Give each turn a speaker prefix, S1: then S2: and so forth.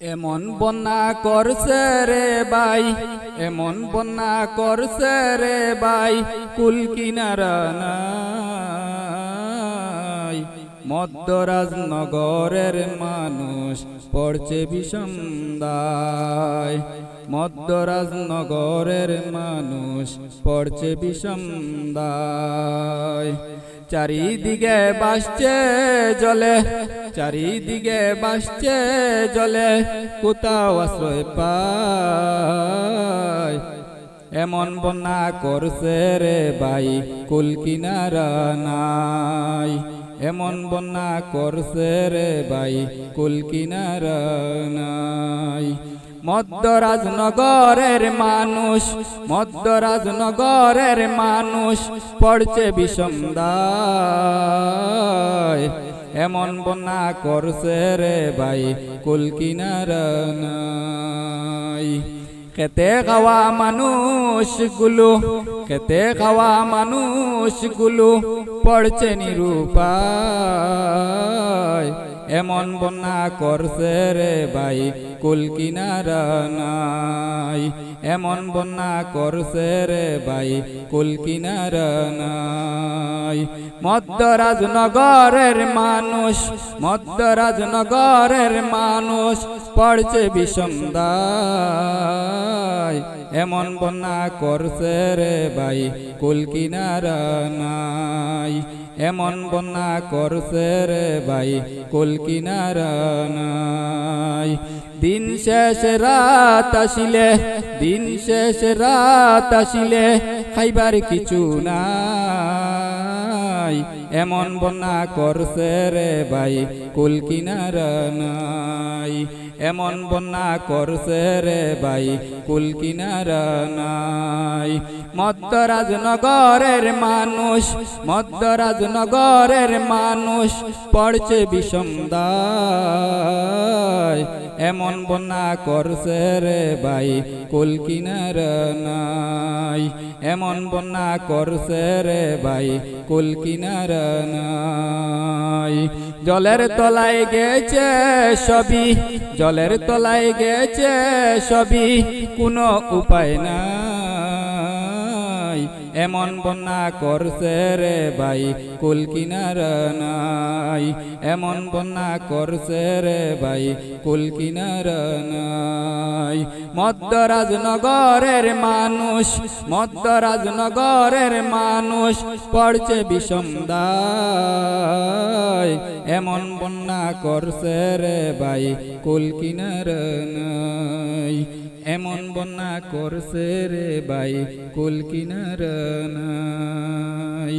S1: এমন বন্যা করছে রে ভাই, এমন বন্যা করছে রে ভাই, কুল কিনারা নাই। মধ্যরাজনগরের মানুষ পড়ছে বিষম দায়, মধ্যরাজনগরের মানুষ পড়ছে বিষম দায়। চারিদিকে বাসছে জলে, চারিদিকে বাসছে জলে, কোথাও আশ্রয় পায়। এমন বন্যা করছে রে ভাই, কুল কিনারা নাই। এমন বন্যা করছে রে ভাই, কুল কিনারা নাই। মধ্যরাজনগরের মানুষ, মধ্যরাজনগরের মানুষ পড়ছে বিষম দায়। এমন বন্যা করছে রে ভাই, কুল কিনারা নাই। খেতে খাওয়া মানুষগুলো, খেতে খাওয়া মানুষগুলো পড়ছে নিরুপায়। এমন বন্যা করছে রে ভাই, কুল কিনারা নাই। এমন বন্যা করছে রে ভাই, কুল কিনারা নাই। মধ্যরাজনগরের মানুষ, মধ্যরাজনগরের মানুষ পড়ছে বিষম দায়। এমন বন্যা করছে রে ভাই, কুল কিনারা নাই। এমন বন্যা করছে রে ভাই, কুল কিনারা নাই। দিন শেষ রাত আসিলে, দিন শেষ রাত আসিলে খাইবার কিছু নাই। এমন বন্যা করছে রে ভাই, কুল কিনারা নাই। এমন বন্যা করছে রে ভাই, কুল কিনারা নাই। মধ্যরাজনগরের মানুষ, মধ্যরাজনগরের মানুষ পড়ছে বিষম দায়। এমন বন্যা করছে রে ভাই, কুল কিনারা নাই। এমন বন্যা করছে রে ভাই, কুল কিনারা নাই। জলের তলায় গেছে সবই, জলের তলায় গেছে সবই, কোনো উপায় নাই। এমন বন্যা করছে রে ভাই, কুল কিনারা নাই। এমন বন্যা করছে রে ভাই, কুল কিনারা নাই। মধ্যরাজনগরের মানুষ, মধ্যরাজনগরের মানুষ পড়ছে বিষম দায়। এমন বন্যা করছে রে ভাই, কুল কিনারা নাই। এমন বন্যা করছে রে ভাই, কুল কিনারা নাই।